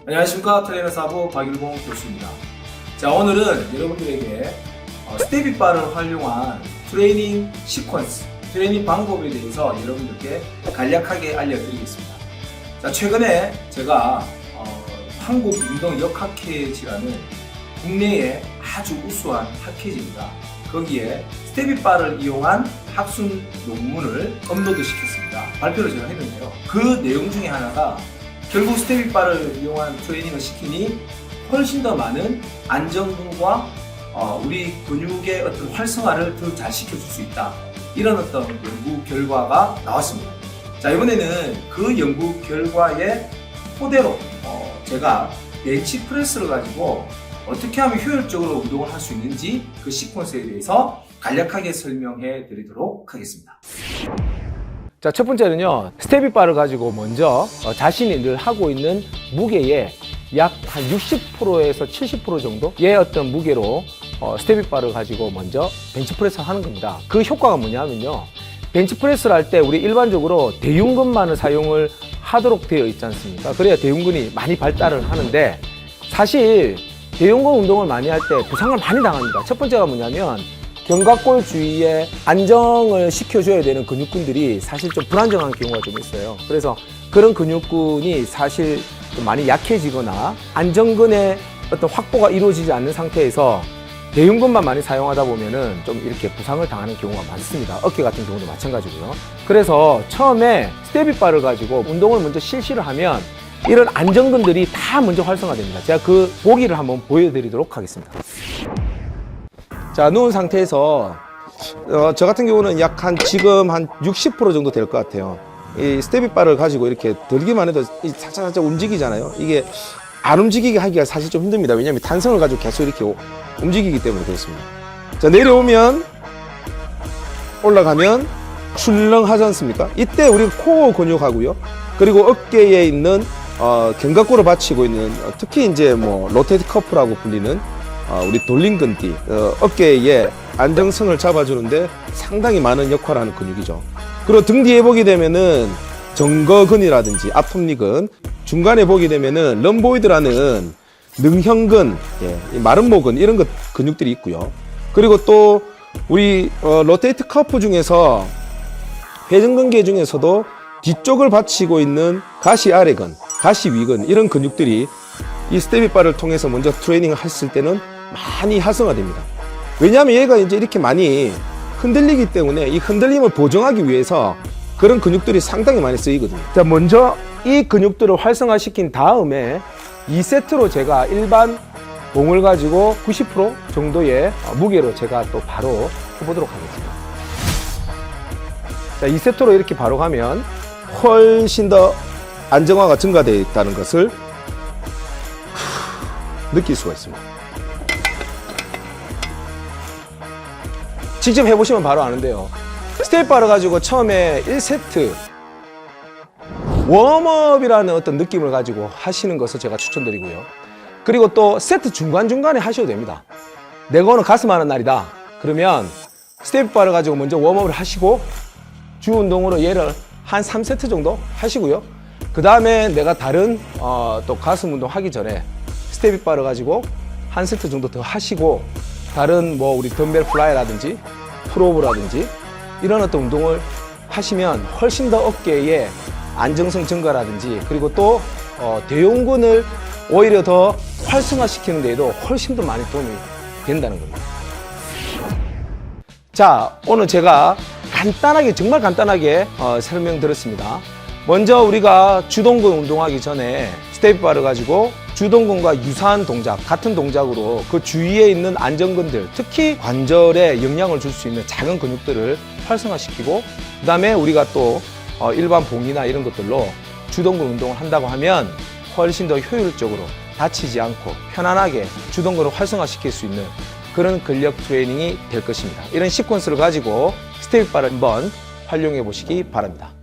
안녕하십니까. 트레이너 사부 박일봉 교수입니다. 자, 오늘은 여러분들에게 스테비바를 활용한 트레이닝 시퀀스, 트레이닝 방법에 대해서 여러분들께 간략하게 알려드리겠습니다. 자, 최근에 제가 한국운동역학회지라는 국내의 아주 우수한 학회지입니다. 거기에 스테비바를 이용한 학술 논문을 업로드 시켰습니다. 발표를 제가 했는데요. 그 내용 중에 하나가 결국 스테비바를 이용한 트레이닝을 시키니 훨씬 더 많은 안정감과 우리 근육의 어떤 활성화를 더 잘 시켜줄 수 있다. 이런 어떤 연구 결과가 나왔습니다. 자, 이번에는 그 연구 결과의 토대로 제가 벤치프레스를 가지고 어떻게 하면 효율적으로 운동을 할 수 있는지 그 시퀀스에 대해서 간략하게 설명해 드리도록 하겠습니다. 자, 첫 번째는요, 스테비바를 가지고 먼저 자신이 늘 하고 있는 무게의 약 한 60%에서 70% 정도의 어떤 무게로 스테비바를 가지고 먼저 벤치프레스를 하는 겁니다. 그 효과가 뭐냐면요, 벤치프레스를 할 때 우리 일반적으로 대흉근만을 사용을 하도록 되어 있지 않습니까? 그래야 대흉근이 많이 발달을 하는데, 사실 대흉근 운동을 많이 할 때 부상을 많이 당합니다. 첫 번째가 뭐냐면 견갑골 주위에 안정을 시켜줘야 되는 근육군들이 사실 좀 불안정한 경우가 좀 있어요. 그래서 그런 근육군이 사실 좀 많이 약해지거나 안정근의 어떤 확보가 이루어지지 않는 상태에서 대흉근만 많이 사용하다 보면은 좀 이렇게 부상을 당하는 경우가 많습니다. 어깨 같은 경우도 마찬가지고요. 그래서 처음에 스테비바를 가지고 운동을 먼저 실시를 하면 이런 안정근들이 다 먼저 활성화됩니다. 제가 그 보기를 한번 보여드리도록 하겠습니다. 자, 누운 상태에서 저 같은 경우는 지금 한 60% 정도 될 것 같아요. 이 스테비바를 가지고 이렇게 들기만 해도 살짝 움직이잖아요. 이게 안 움직이게 하기가 사실 좀 힘듭니다. 왜냐하면 탄성을 가지고 계속 이렇게 움직이기 때문에 그렇습니다. 자, 내려오면, 올라가면 출렁하지 않습니까? 이때 우리 코어 근육하고요, 그리고 어깨에 있는 견갑골을 받치고 있는 특히 이제 로테이트 커프라고 불리는 우리 돌림근띠, 어깨의 안정성을 잡아주는데 상당히 많은 역할을 하는 근육이죠. 그리고 등 뒤에 보게 되면은 정거근이라든지 앞톱니근, 중간에 보게 되면은 럼보이드라는 능형근, 마른 목근, 이런 근육들이 있고요. 그리고 또 우리 로테이트 커프 중에서 회전근개 중에서도 뒤쪽을 받치고 있는 가시 아래근, 가시 위근, 이런 근육들이 이 스테비바를 통해서 먼저 트레이닝을 했을 때는 많이 활성화됩니다. 왜냐하면 얘가 이제 이렇게 많이 흔들리기 때문에 이 흔들림을 보정하기 위해서 그런 근육들이 상당히 많이 쓰이거든요. 자, 먼저 이 근육들을 활성화시킨 다음에 2세트로 제가 일반 봉을 가지고 90% 정도의 무게로 제가 또 바로 해보도록 하겠습니다. 자, 2세트로 이렇게 바로 가면 훨씬 더 안정화가 증가되어 있다는 것을 느낄 수가 있습니다. 직접 해보시면 바로 아는데요, 스테비바를 가지고 처음에 1세트 웜업이라는 어떤 느낌을 가지고 하시는 것을 제가 추천드리고요. 그리고 또 세트 중간중간에 하셔도 됩니다. 내가 오늘 가슴 하는 날이다 그러면 스테비바를 가지고 먼저 웜업을 하시고 주 운동으로 얘를 한 3세트 정도 하시고요. 그 다음에 내가 다른 또 가슴 운동 하기 전에 스테비바를 가지고 한 세트 정도 더 하시고, 다른 우리 덤벨 플라이라든지 풀업이라든지 이런 어떤 운동을 하시면 훨씬 더 어깨의 안정성 증가라든지, 그리고 또 대흉근을 오히려 더 활성화시키는 데에도 훨씬 더 많이 도움이 된다는 겁니다. 자, 오늘 제가 간단하게, 정말 간단하게 설명드렸습니다. 먼저 우리가 주동근 운동하기 전에 스테비바를 가지고 주동근과 유사한 동작, 같은 동작으로 그 주위에 있는 안정근들, 특히 관절에 영향을 줄 수 있는 작은 근육들을 활성화시키고, 그 다음에 우리가 또 일반 봉이나 이런 것들로 주동근 운동을 한다고 하면 훨씬 더 효율적으로 다치지 않고 편안하게 주동근을 활성화시킬 수 있는 그런 근력 트레이닝이 될 것입니다. 이런 시퀀스를 가지고 스테비바를 한번 활용해 보시기 바랍니다.